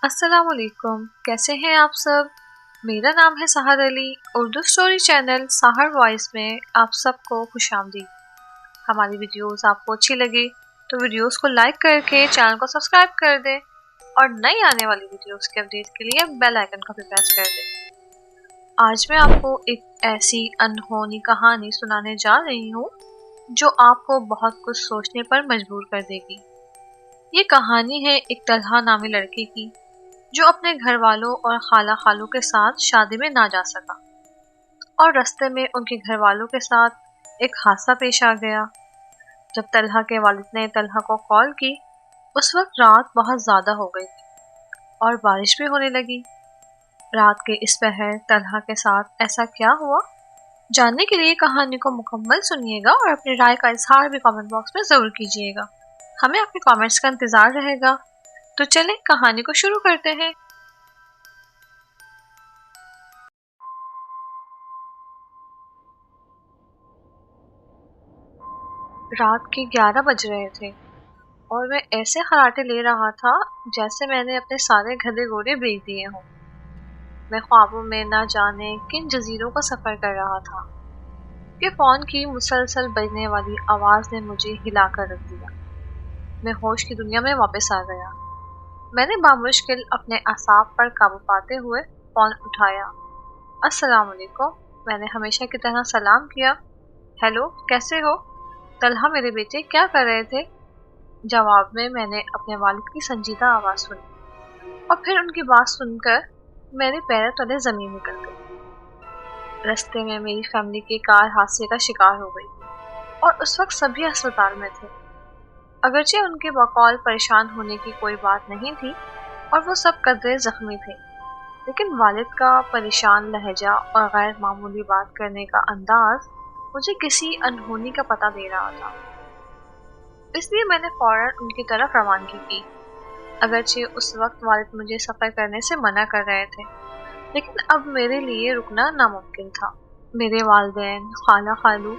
अस्सलाम वालेकुम, कैसे हैं आप सब। मेरा नाम है सहर अली। उर्दू स्टोरी चैनल सहर वॉइस में आप सबको खुशामदीद। हमारी वीडियोस आपको अच्छी लगे तो वीडियोस को लाइक करके चैनल को सब्सक्राइब कर दें और नई आने वाली वीडियोस के अपडेट के लिए बेल आइकन को भी प्रेस कर दें। आज मैं आपको एक ऐसी अनहोनी कहानी सुनाने जा रही हूँ जो आपको बहुत कुछ सोचने पर मजबूर कर देगी। ये कहानी है एक तलहा नामी लड़के की जो अपने घर वालों और खाला खालू के साथ शादी में ना जा सका और रास्ते में उनके घर वालों के साथ एक हादसा पेश आ गया। जब तलहा के वालिद ने तलहा को कॉल की, उस वक्त रात बहुत ज़्यादा हो गई थी और बारिश भी होने लगी। रात के इस पहर तलहा के साथ ऐसा क्या हुआ, जानने के लिए कहानी को मुकम्मल सुनिएगा और अपनी राय का इजहार भी कमेंट बॉक्स में ज़रूर कीजिएगा। हमें आपके कमेंट्स का इंतज़ार रहेगा। तो चलें कहानी को शुरू करते हैं। रात के 11 बज रहे थे और मैं ऐसे खराटे ले रहा था जैसे मैंने अपने सारे गधे घोड़े बेच दिए हों। मैं ख्वाबों में ना जाने किन जजीरों का सफर कर रहा था कि फोन की मुसलसल बजने वाली आवाज ने मुझे हिला कर रख दिया। मैं होश की दुनिया में वापस आ गया। मैंने बामुश्किल अपने असाब पर काबू पाते हुए फोन उठाया। अस्सलाम वालेकुम, मैंने हमेशा की तरह सलाम किया। हेलो, कैसे हो तलहा मेरे बेटे, क्या कर रहे थे। जवाब में मैंने अपने वालिद की संजीदा आवाज सुनी और फिर उनकी बात सुनकर मेरे पैरों तले जमीन निकल गई। रास्ते में मेरी फैमिली की कार हादसे का शिकार हो गई और उस वक्त सभी अस्पताल में थे। अगरचे उनके बकौल परेशान होने की कोई बात नहीं थी और वो सब कदरे जख्मी थे, लेकिन वालिद का परेशान लहजा और गैर मामूली बात करने का अंदाज मुझे किसी अनहोनी का पता दे रहा था। इसलिए मैंने फौरन उनकी तरफ रवानगी की। अगरचे उस वक्त वालिद मुझे सफ़र करने से मना कर रहे थे, लेकिन अब मेरे लिए रुकना नामुमकिन था। मेरे वालिदैन, खाला खालू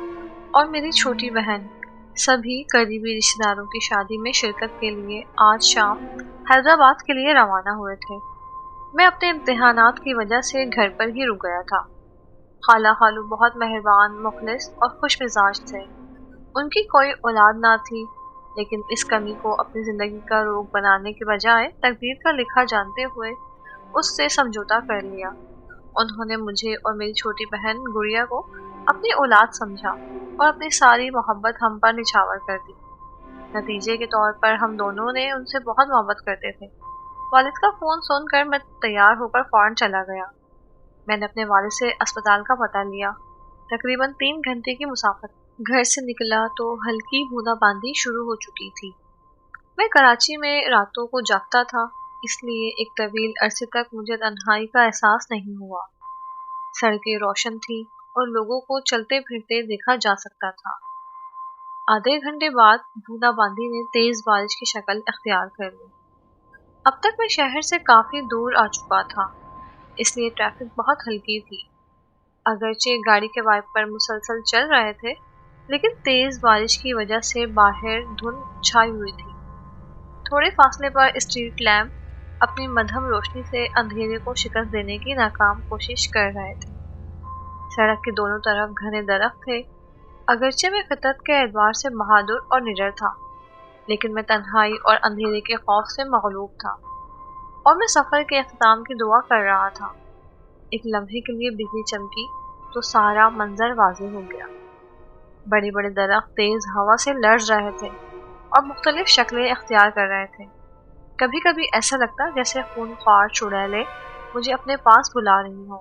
और मेरी छोटी बहन सभी करीबी रिश्तेदारों की शादी में शिरकत के लिए आज शाम हैदराबाद के लिए रवाना हुए थे। मैं अपने इम्तिहानात की वजह से घर पर ही रुक गया था। खाला खालू बहुत मेहरबान, मुखलिस और खुश मिजाज थे। उनकी कोई औलाद ना थी, लेकिन इस कमी को अपनी जिंदगी का रोग बनाने के बजाय तकदीर का लिखा जानते हुए उससे समझौता कर लिया। उन्होंने मुझे और मेरी छोटी बहन गुड़िया को अपनी औलाद समझा और अपनी सारी मोहब्बत हम पर निछावर कर दी। नतीजे के तौर पर हम दोनों ने उनसे बहुत मोहब्बत करते थे। वालिद का फोन सुनकर मैं तैयार होकर फौरन चला गया। मैंने अपने वालिद से अस्पताल का पता लिया। तकरीबन 3 घंटे की मुसाफत। घर से निकला तो हल्की बूंदाबांदी शुरू हो चुकी थी। मैं कराची में रातों को जागता था, इसलिए एक तवील अरसे तक मुझे तन्हाई का एहसास नहीं हुआ। सड़कें रोशन थी और लोगों को चलते फिरते देखा जा सकता था। आधे घंटे बाद बूंदाबांदी ने तेज बारिश की शक्ल अख्तियार कर ली। अब तक मैं शहर से काफी दूर आ चुका था, इसलिए ट्रैफिक बहुत हल्की थी। अगरचे गाड़ी के वाइपर मुसलसल चल रहे थे, लेकिन तेज बारिश की वजह से बाहर धुंध छाई हुई थी। थोड़े फासले पर स्ट्रीट लैंप अपनी मध्यम रोशनी से अंधेरे को शिकस्त देने की नाकाम कोशिश कर रहे थे। सड़क के दोनों तरफ घने दरख्त थे। अगरचे मैं फितरत के एतबार से बहादुर और निडर था, लेकिन मैं तन्हाई और अंधेरे के खौफ से मगलूब था और मैं सफर के अख्ताम की दुआ कर रहा था। एक लम्हे के लिए बिजली चमकी तो सारा मंजर वाज़ेह हो गया। बड़े बड़े दरख्त तेज हवा से लड़ रहे थे और मुख्तलिफ शक्लें अख्तियार कर रहे थे। कभी कभी ऐसा लगता जैसे खूनख्वार चुड़ैलें मुझे अपने पास बुला रही हों।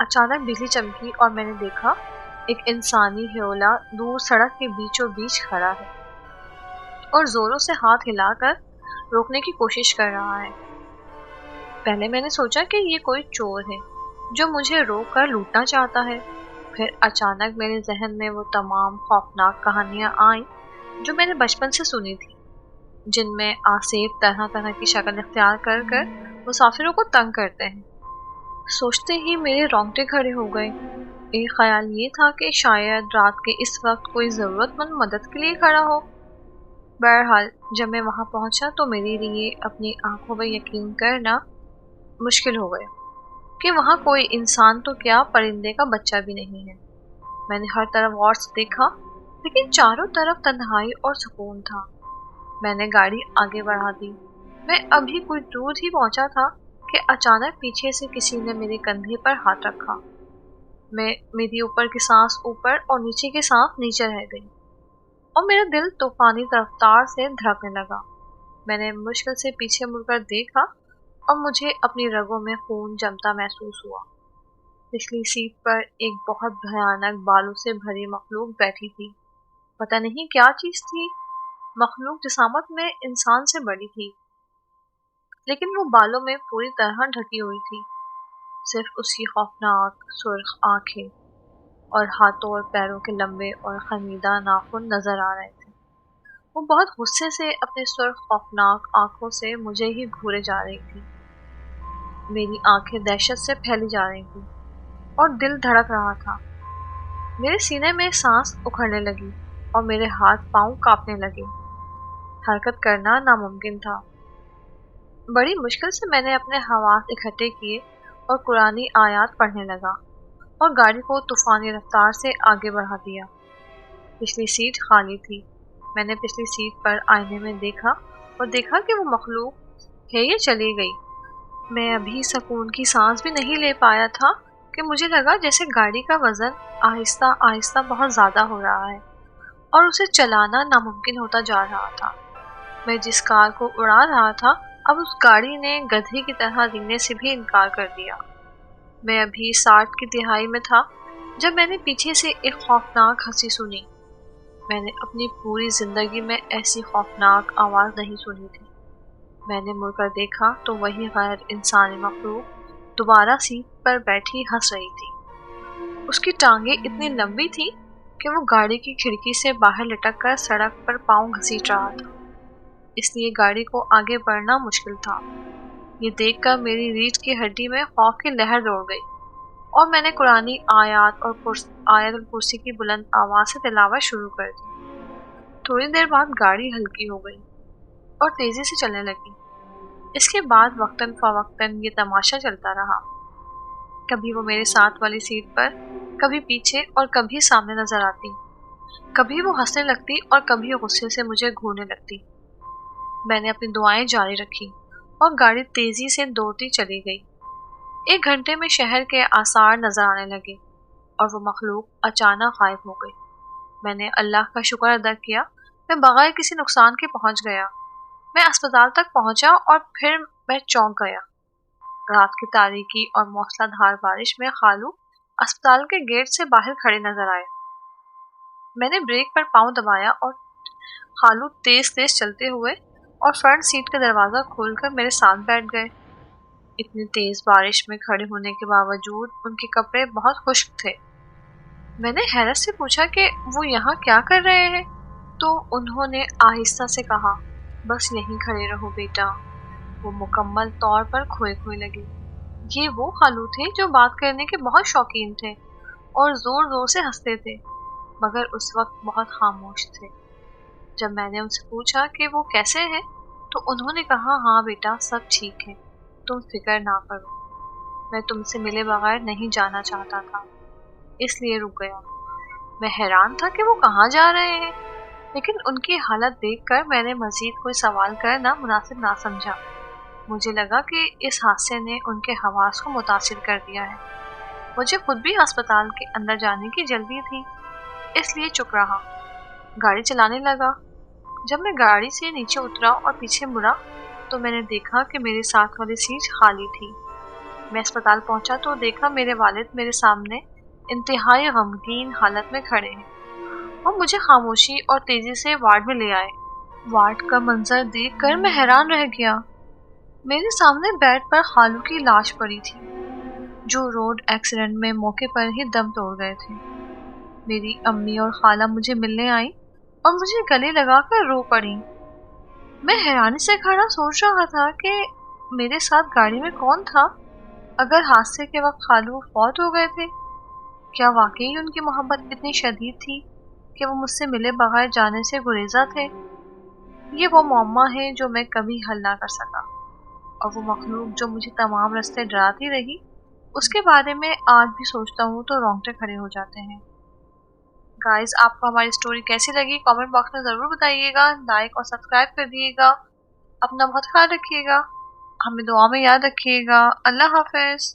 अचानक बिजली चमकी और मैंने देखा एक इंसानी ह्योला दूर सड़क के बीचों बीच खड़ा है और जोरों से हाथ हिलाकर रोकने की कोशिश कर रहा है। पहले मैंने सोचा कि ये कोई चोर है जो मुझे रोक कर लूटना चाहता है। फिर अचानक मेरे जहन में वो तमाम खौफनाक कहानियां आईं जो मैंने बचपन से सुनी थी, जिनमें आसेब तरह तरह की शक्ल इख्तियार कर कर मुसाफिरों को तंग करते हैं। सोचते ही मेरे रोंगटे खड़े हो गए। एक ख्याल ये था कि शायद रात के इस वक्त कोई ज़रूरतमंद मदद के लिए खड़ा हो। बहरहाल जब मैं वहां पहुंचा तो मेरे लिए अपनी आंखों पर यकीन करना मुश्किल हो गया कि वहां कोई इंसान तो क्या परिंदे का बच्चा भी नहीं है। मैंने हर तरफ गौर से देखा, लेकिन चारों तरफ तन्हाई और सुकून था। मैंने गाड़ी आगे बढ़ा दी। मैं अभी कुछ दूर ही पहुंचा था कि अचानक पीछे से किसी ने मेरे कंधे पर हाथ रखा। मेरी ऊपर की सांस ऊपर और नीचे की सांस नीचे रह गई और मेरा दिल तूफानी रफ्तार से धड़कने लगा। मैंने मुश्किल से पीछे मुड़कर देखा और मुझे अपनी रगों में खून जमता महसूस हुआ। पिछली सीट पर एक बहुत भयानक बालों से भरी मखलूक बैठी थी। पता नहीं क्या चीज थी। मखलूक जिसामत में इंसान से बड़ी थी, लेकिन वो बालों में पूरी तरह ढकी हुई थी। सिर्फ उसकी खौफनाक सुर्ख आंखें और हाथों और पैरों के लंबे और खमीदा नाखून नजर आ रहे थे। वो बहुत गुस्से से अपने सुर्ख खौफनाक आंखों से मुझे ही घूरे जा रही थी। मेरी आंखें दहशत से फैली जा रही थी और दिल धड़क रहा था। मेरे सीने में सांस उखड़ने लगी और मेरे हाथ पांव कांपने लगे। हरकत करना नामुमकिन था। बड़ी मुश्किल से मैंने अपने हवास इकट्ठे किए और कुरानी आयात पढ़ने लगा और गाड़ी को तूफानी रफ्तार से आगे बढ़ा दिया। पिछली सीट खाली थी। मैंने पिछली सीट पर आईने में देखा और देखा कि वो मखलूक है ये चली गई। मैं अभी सुकून की सांस भी नहीं ले पाया था कि मुझे लगा जैसे गाड़ी का वजन आहिस्ता आहिस्ता बहुत ज्यादा हो रहा है और उसे चलाना नामुमकिन होता जा रहा था। मैं जिस कार को उड़ा रहा था, अब उस गाड़ी ने गधे की तरह जीने से भी इनकार कर दिया। मैं अभी 60 की तिहाई में था जब मैंने पीछे से एक खौफनाक हंसी सुनी। मैंने अपनी पूरी जिंदगी में ऐसी खौफनाक आवाज नहीं सुनी थी। मैंने मुड़कर देखा तो वही गैर इंसानी मखलूक दोबारा सीट पर बैठी हंस रही थी। उसकी टांगे इतनी लंबी थी कि वो गाड़ी की खिड़की से बाहर लटक कर सड़क पर पांव घसीट रहा था, इसलिए गाड़ी को आगे बढ़ना मुश्किल था। ये देखकर मेरी रीढ़ की हड्डी में खौफ की लहर दौड़ गई और मैंने कुरानी आयत और आयतुल कुर्सी की बुलंद आवाज से तिलावत शुरू कर दी। थोड़ी देर बाद गाड़ी हल्की हो गई और तेजी से चलने लगी। इसके बाद वक्तन फवक्तन ये तमाशा चलता रहा। कभी वो मेरे साथ वाली सीट पर, कभी पीछे और कभी सामने नजर आती। कभी वो हंसने लगती और कभी गुस्से से मुझे घूरने लगती। मैंने अपनी दुआएं जारी रखी और गाड़ी तेजी से दौड़ती चली गई। 1 घंटे में शहर के आसार नजर आने लगे और वो मखलूक अचानक गायब हो गई। मैंने अल्लाह का शुक्र अदा किया, मैं बगैर किसी नुकसान के पहुंच गया। मैं अस्पताल तक पहुंचा और फिर मैं चौंक गया। रात की तारीकी और मूसलाधार बारिश में खालू अस्पताल के गेट से बाहर खड़े नजर आए। मैंने ब्रेक पर पांव दबाया और खालू तेज तेज चलते हुए और फ्रंट सीट का दरवाजा खोलकर मेरे साथ बैठ गए। इतनी तेज बारिश में खड़े होने के बावजूद उनके कपड़े बहुत खुश्क थे। मैंने हैरत से पूछा कि वो यहाँ क्या कर रहे हैं, तो उन्होंने आहिस्ता से कहा, बस यहीं खड़े रहो बेटा। वो मुकम्मल तौर पर खोए खोए लगे। ये वो खालू थे जो बात करने के बहुत शौकीन थे और जोर जोर से हंसते थे, मगर उस वक्त बहुत खामोश थे। जब मैंने उनसे पूछा कि वो कैसे हैं, तो उन्होंने कहा, हाँ बेटा, सब ठीक है, तुम फिक्र ना करो। मैं तुमसे मिले बगैर नहीं जाना चाहता था, इसलिए रुक गया। मैं हैरान था कि वो कहाँ जा रहे हैं, लेकिन उनकी हालत देखकर मैंने मजीद कोई सवाल करना मुनासिब ना समझा। मुझे लगा कि इस हादसे ने उनके हवास को मुतासिर कर दिया है। मुझे खुद भी अस्पताल के अंदर जाने की जल्दी थी, इसलिए चुप रहा। गाड़ी चलाने लगा। जब मैं गाड़ी से नीचे उतरा और पीछे मुड़ा तो मैंने देखा कि मेरे साथ वाली सीट खाली थी। मैं अस्पताल पहुंचा तो देखा मेरे वालिद मेरे सामने इंतहाई गमगीन हालत में खड़े हैं और मुझे खामोशी और तेजी से वार्ड में ले आए। वार्ड का मंजर देखकर मैं हैरान रह गया। मेरे सामने बेड पर खालू की लाश पड़ी थी, जो रोड एक्सीडेंट में मौके पर ही दम तोड़ गए थे। मेरी अम्मी और खाला मुझे मिलने आई और मुझे गले लगाकर रो पड़ी। मैं हैरानी से खड़ा सोच रहा था कि मेरे साथ गाड़ी में कौन था। अगर हादसे के वक्त खालू फौत हो गए थे, क्या वाकई उनकी मोहब्बत इतनी शदीद थी कि वो मुझसे मिले बगैर जाने से गुरेजा थे। یہ وہ معمہ ہے جو میں کبھی حل نہ کر سکا، اور وہ مخلوق جو مجھے تمام راستے ڈراتی رہی، اس کے بارے میں آج بھی سوچتا ہوں تو رونگٹے کھڑے ہو جاتے ہیں۔ گائز، آپ کو ہماری سٹوری کیسی لگی کامنٹ باکس میں ضرور بتائیے گا، لائک اور سبسکرائب کر دیے گا۔ اپنا بہت خیال رکھیے گا، ہمیں دعا میں یاد رکھیے گا۔ اللہ حافظ۔